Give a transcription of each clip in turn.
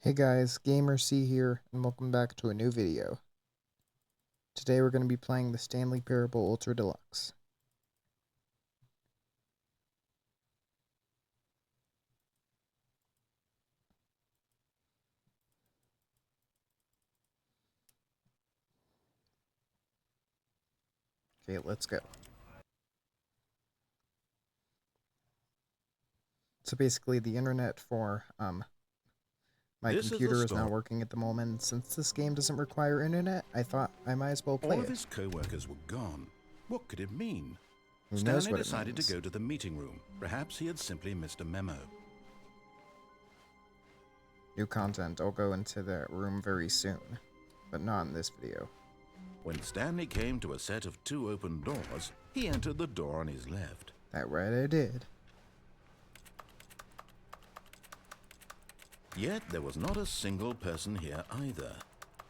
Hey guys, Gamer C here, and welcome back to a new video. Today we're going to be playing the Stanley Parable Ultra Deluxe. Okay, let's go. So basically the internet for my computer is not working at the moment. Since this game doesn't require internet, I thought I might as well play it. All of his co-workers were gone. What could it mean? Who knows Stanley what it decided means. to go to the meeting room. Perhaps he had simply missed a memo. New content. I'll go into that room very soon, but not in this video. When Stanley came to a set of two open doors, he entered the door on his left. That right I did. Yet there was not a single person here either.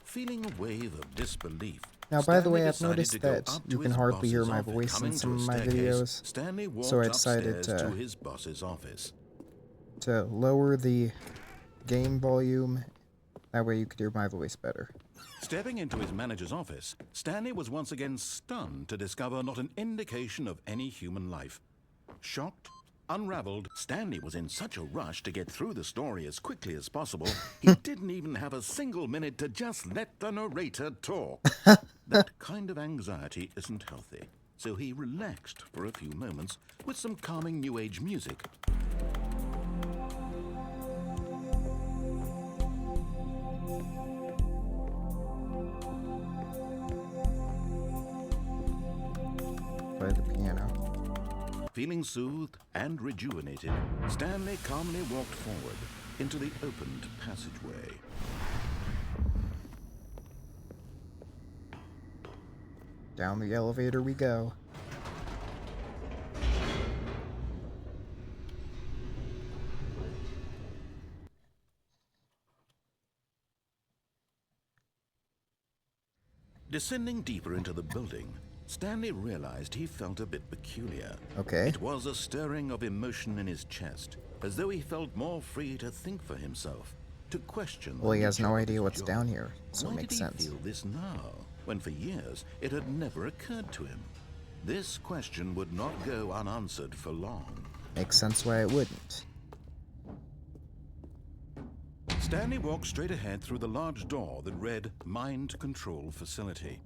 Feeling a wave of disbelief, Now, by the way, I've Stanley noticed decided to that go up you to can his hardly hear boss's my office. voice in Coming some to of a my staircase, videos, Stanley walked so I decided upstairs to his boss's office. to lower the game volume. That way you could hear my voice better. Stepping into his manager's office, Stanley was once again stunned to discover not an indication of any human life. Shocked, unraveled, Stanley was in such a rush to get through the story as quickly as possible, he didn't even have a single minute to just let the narrator talk. That kind of anxiety isn't healthy, so he relaxed for a few moments with some calming New Age music. Play the piano. Feeling soothed and rejuvenated, Stanley calmly walked forward into the opened passageway. Down the elevator we go. Descending deeper into the building, Stanley realized he felt a bit peculiar. Okay. It was a stirring of emotion in his chest, as though he felt more free to think for himself, to question. Well, he has no nature of idea his what's job. down here, so Why it makes did he sense. feel this now, when for years it had never occurred to him? This question would not go unanswered for long. Makes sense why it wouldn't. Stanley walked straight ahead through the large door that read Mind Control Facility.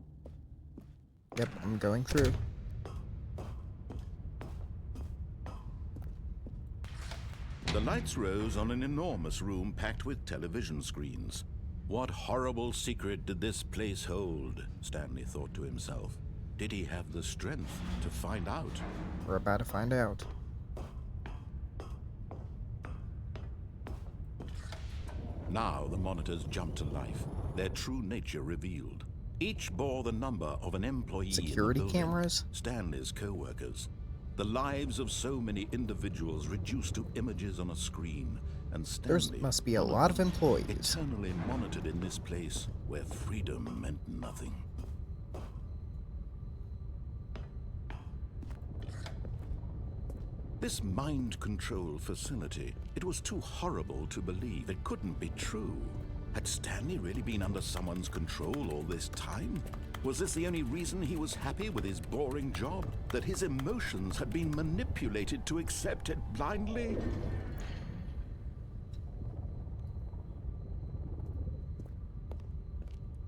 Yep, I'm going through. The lights rose on an enormous room packed with television screens. What horrible secret did this place hold? Stanley thought to himself. Did he have the strength to find out? We're about to find out. Now the monitors jumped to life, their true nature revealed. Each bore the number of an employee Security in the building, cameras? Stanley's co-workers. The lives of so many individuals reduced to images on a screen, and There Stanley, must be a one lot of them, employees. eternally monitored in this place where freedom meant nothing. This mind control facility, it was too horrible to believe. It couldn't be true. Had Stanley really been under someone's control all this time? Was this the only reason he was happy with his boring job? That his emotions had been manipulated to accept it blindly?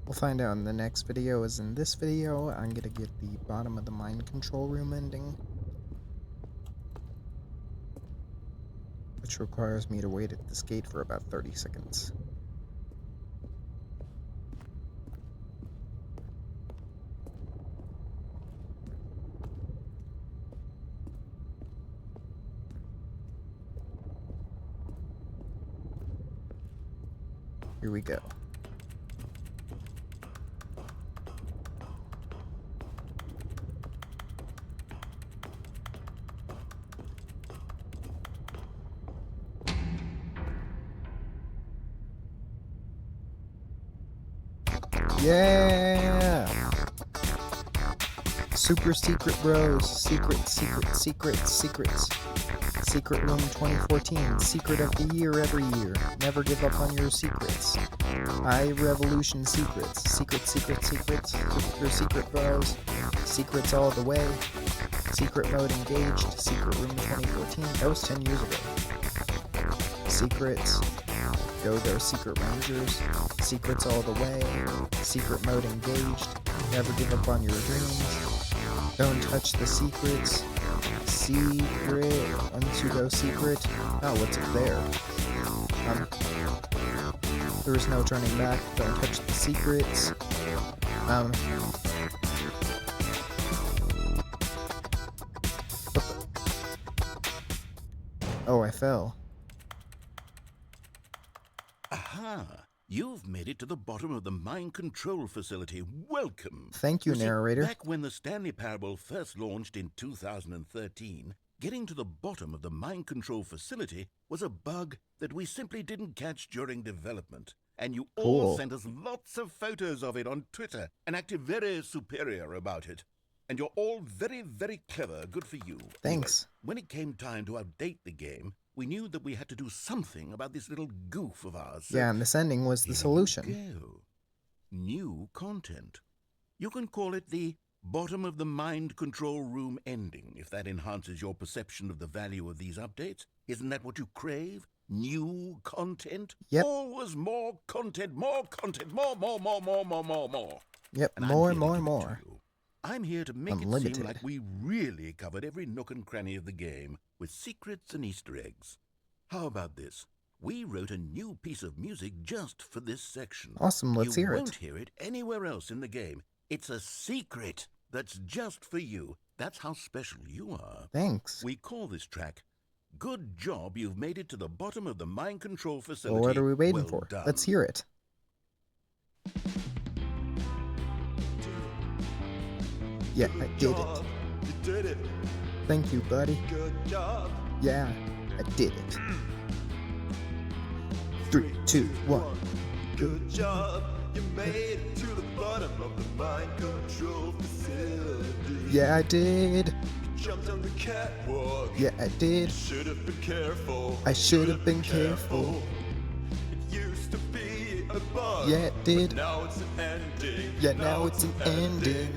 We'll find out in the next video. As in this video, I'm gonna get the bottom of the mind control room ending, which requires me to wait at this gate for about 30 seconds. Here we go. Yeah! Super secret bros. Secrets. Secret Room 2014. Secret of the year every year. Never give up on your secrets. High Revolution secrets. Secrets. Super secret bros. Secrets all the way. Secret mode engaged. Secret Room 2014. That was 10 years ago. Secrets. Go there, Secret Rangers. Secrets all the way. Secret mode engaged. Never give up on your dreams. Don't touch the secrets. Secret. Unsudo secret. Oh, what's up there? There is no turning back. Don't touch the secrets. What the? Oh, I fell. Aha! You've made it to the bottom of the mind control facility. Welcome! Thank you, narrator. Back when the Stanley Parable first launched in 2013, getting to the bottom of the mind control facility was a bug that we simply didn't catch during development. And you all sent us lots of photos of it on Twitter and acted very superior about it. And you're all very, very clever. Good for you. Thanks. Anyway, when it came time to update the game, we knew that we had to do something about this little goof of ours. So yeah, and this ending was the solution. Go. New content. You can call it the bottom of the mind control room ending, if that enhances your perception of the value of these updates. Isn't that what you crave? New content? Yep. Always more content, more. Yep, And more. I'm here to make Unlimited. it seem like we really covered every nook and cranny of the game with secrets and Easter eggs. How about this? We wrote a new piece of music just for this section. Awesome, let's hear it. You won't hear it anywhere else in the game. It's a secret that's just for you. That's how special you are. Thanks. We call this track, Good Job You've Made It to the Bottom of the Mind Control Facility. Well, what are we waiting Well for? done. Let's hear it. Yeah, I did it. You did it. Thank you, buddy. Good job. Yeah, I did it. 3, 2, 1. Good job. You made it to the bottom of the mind control facility. Yeah, I did. You jumped on the catwalk. Yeah, I did. Should have been careful. I should have been careful. It used to be a bug. Yeah, it did. But now it's an ending. Yeah, now it's an ending.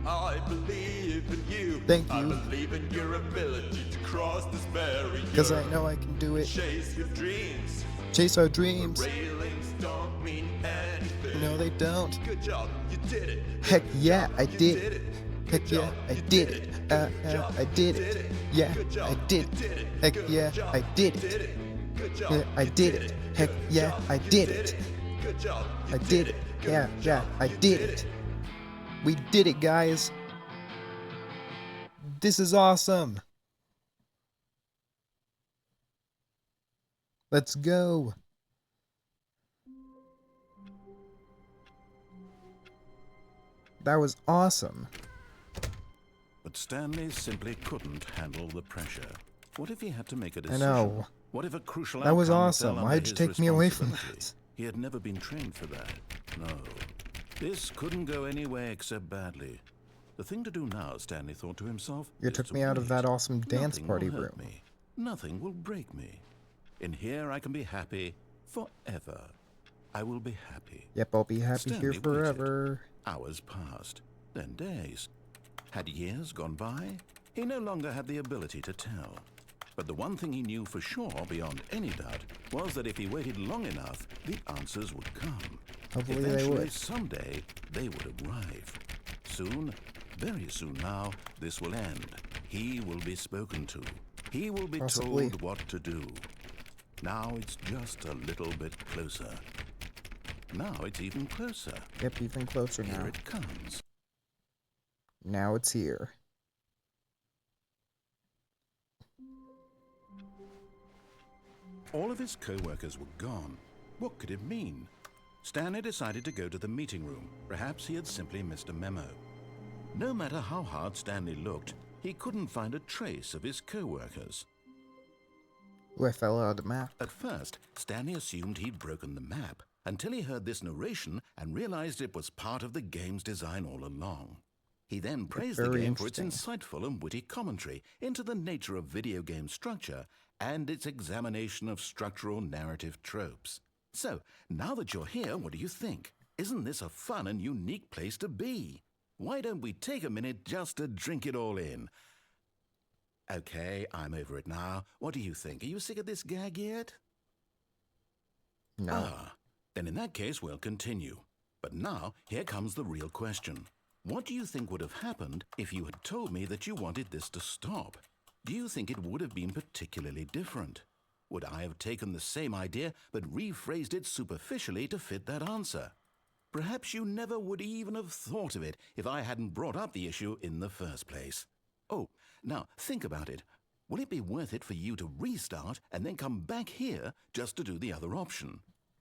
I believe in you. Thank I you. believe in your ability to cross this barrier. Because I know I can do it. Chase your dreams. Chase our dreams. Railings don't mean anything. No, they don't. Good job, you did it. Heck yeah, I You did. it. Heck Good yeah, job, I you did it. I did it. Yeah, Good job, I did you it. it. Heck Good yeah, job, I did you it. Good job, Yeah, I you did it. Heck Good yeah, job, I you did it. Good job, you I did it. Good Yeah, job, I you did it. We did it, guys. This is awesome. Let's go. That was awesome. But Stanley simply couldn't handle the pressure. What if he had to make a I decision? know. What if a crucial That was outcome awesome. fell under Why'd you his take me away from responsibility? that? He had never been trained for that. No. This couldn't go anywhere except badly. The thing to do now, Stanley thought to himself, You is took to me out of wait. that awesome dance Nothing party will hurt room. me. Nothing will break me. In here I can be happy forever. I will be happy. Yep, I'll be happy Stanley here waited. forever. Hours passed, then days. Had years gone by? He no longer had the ability to tell. But the one thing he knew for sure, beyond any doubt, was that if he waited long enough, the answers would come. Hopefully they Eventually, would. someday, they would arrive. Soon, very soon now, this will end. He will be spoken to. He will be Possibly. told what to do. Now it's just a little bit closer. Now it's even closer. Yep, even closer Here now. it comes. Now it's here. All of his co-workers were gone. What could it mean? Stanley decided to go to the meeting room. Perhaps he had simply missed a memo. No matter how hard Stanley looked, he couldn't find a trace of his co-workers. Ooh, I fell out of the map. At first, Stanley assumed he'd broken the map until he heard this narration and realized it was part of the game's design all along. He then praised the Very game for its interesting. insightful and witty commentary into the nature of video game structure and its examination of structural narrative tropes. So, now that you're here, what do you think? Isn't this a fun and unique place to be? Why don't we take a minute just to drink it all in? Okay, I'm over it now. What do you think? Are you sick of this gag yet? No. Ah, then in that case, we'll continue. But now, here comes the real question. What do you think would have happened if you had told me that you wanted this to stop? Do you think it would have been particularly different? Would I have taken the same idea but rephrased it superficially to fit that answer? Perhaps you never would even have thought of it if I hadn't brought up the issue in the first place. Oh, now think about it. Will it be worth it for you to restart and then come back here just to do the other option?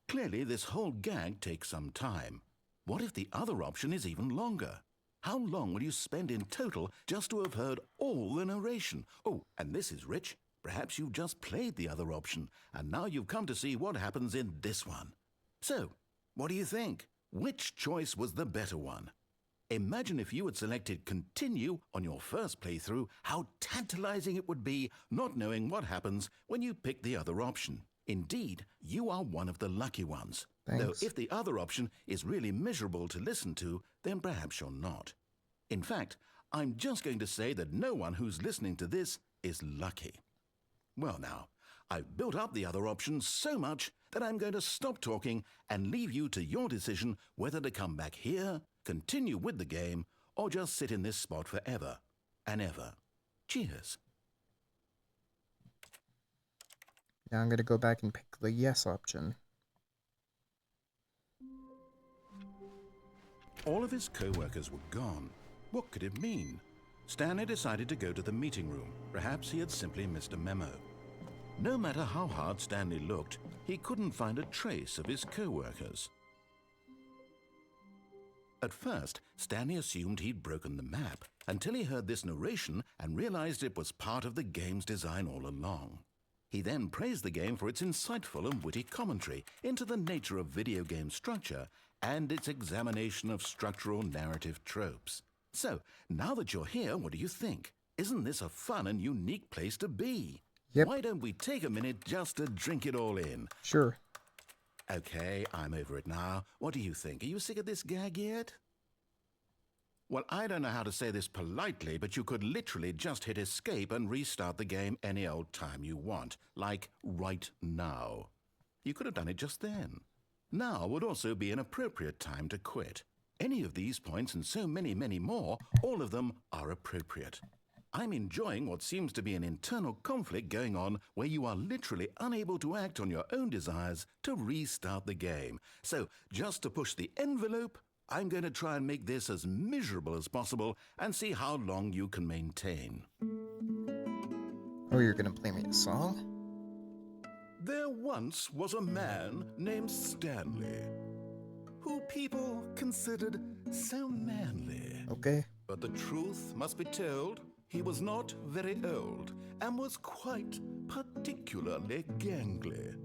Clearly, this whole gag takes some time. What if the other option is even longer? How long will you spend in total just to have heard all the narration? Oh, and this is rich. Perhaps you've just played the other option, and now you've come to see what happens in this one. So, what do you think? Which choice was the better one? Imagine if you had selected continue on your first playthrough, how tantalizing it would be not knowing what happens when you pick the other option. Indeed, you are one of the lucky ones. Thanks. Though if the other option is really miserable to listen to, then perhaps you're not. In fact, I'm just going to say that no one who's listening to this is lucky. Well now, I've built up the other option so much that I'm going to stop talking and leave you to your decision whether to come back here, continue with the game, or just sit in this spot forever and ever. Cheers. Now I'm going to go back and pick the yes option. All of his co-workers were gone. What could it mean? Stanley decided to go to the meeting room. Perhaps he had simply missed a memo. No matter how hard Stanley looked, he couldn't find a trace of his co-workers. At first, Stanley assumed he'd broken the map until he heard this narration and realized it was part of the game's design all along. He then praised the game for its insightful and witty commentary into the nature of video game structure and its examination of structural narrative tropes. So, now that you're here, what do you think? Isn't this a fun and unique place to be? Yep. Why don't we take a minute just to drink it all in? Sure. Okay, I'm over it now. What do you think? Are you sick of this gag yet? Well, I don't know how to say this politely, but you could literally just hit escape and restart the game any old time you want, like right now. You could have done it just then. Now would also be an appropriate time to quit. Any of these points and so many, many more, all of them are appropriate. I'm enjoying what seems to be an internal conflict going on where you are literally unable to act on your own desires to restart the game. So, just to push the envelope, I'm going to try and make this as miserable as possible and see how long you can maintain. Oh, you're going to play me a song? There once was a man named Stanley, who people considered so manly. Okay. But the truth must be told, he was not very old and was quite particularly gangly.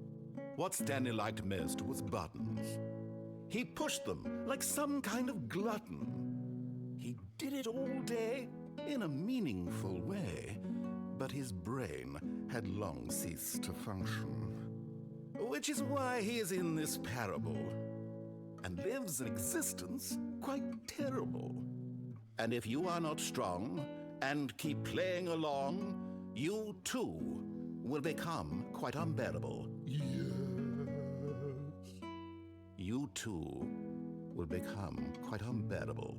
What Stanley liked most was buttons. He pushed them like some kind of glutton. He did it all day in a meaningful way, but his brain had long ceased to function. Which is why he is in this parable and lives an existence quite terrible. And if you are not strong and keep playing along, you too will become quite unbearable. Yes. You too will become quite unbearable.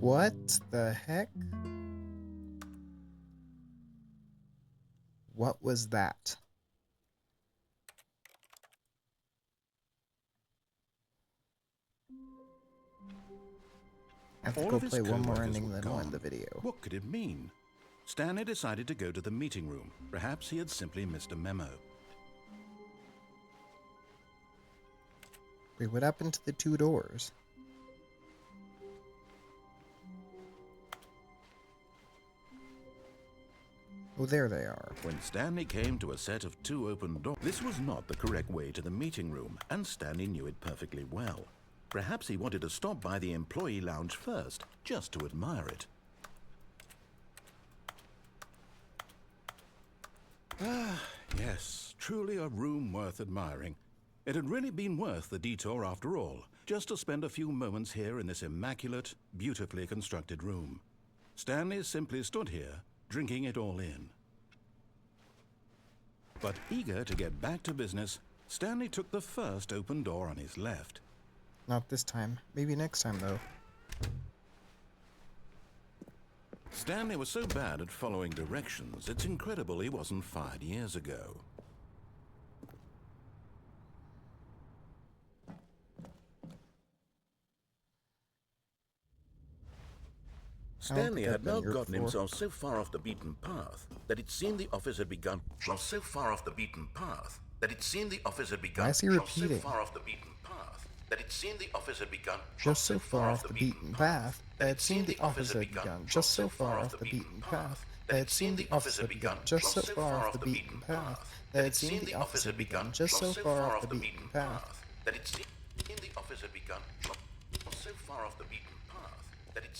What the heck? What was that? I have to All go of his play one more co-workers ending were than one in gone. the video. What could it mean? Stanley decided to go to the meeting room. Perhaps he had simply missed a memo. Wait, what happened to the two doors? Oh, there they are. When Stanley came to a set of two open doors, this was not the correct way to the meeting room, and Stanley knew it perfectly well. Perhaps he wanted to stop by the employee lounge first, just to admire it. Ah, yes, truly a room worth admiring. It had really been worth the detour after all, just to spend a few moments here in this immaculate, beautifully constructed room. Stanley simply stood here, drinking it all in. But eager to get back to business, Stanley took the first open door on his left. Not this time. Maybe next time, though. Stanley was so bad at following directions, it's incredible he wasn't fired years ago. Stanley had now gotten himself so far off the beaten path that it seemed the office had begun. Why is he repeating? Just so far off the beaten path that it seemed the office had begun. Just so far off the beaten path that it seemed the office had begun. Just so far off the beaten path that it seemed the office had begun. Just so far off the beaten path that it seemed the office had begun. So far off the beaten path that it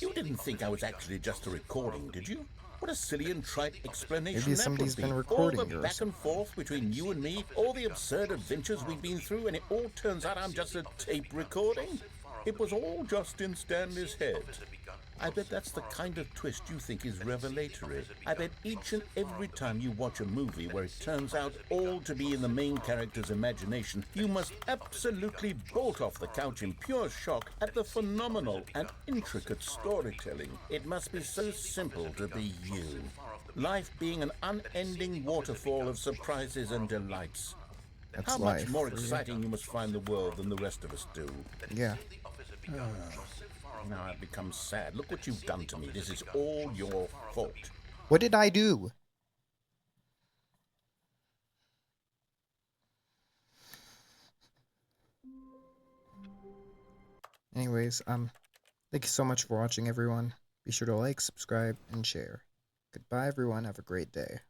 You didn't think I was actually just a recording, did you? What a silly and trite explanation Maybe that somebody's would be. been recording all the yours. back and forth between you and me, all the absurd adventures we've been through, and it all turns out I'm just a tape recording? It was all just in Stanley's head. I bet that's the kind of twist you think is revelatory. I bet each and every time you watch a movie where it turns out all to be in the main character's imagination, you must absolutely bolt off the couch in pure shock at the phenomenal and intricate storytelling. It must be so simple to be you. Life being an unending waterfall of surprises and delights. That's How life much more for you. exciting you must find the world than the rest of us do. Yeah. Now I've become sad. Look what you've done to me. This is all your fault. What did I do? Anyways, thank you so much for watching, everyone. Be sure to like, subscribe, and share. Goodbye, everyone. Have a great day.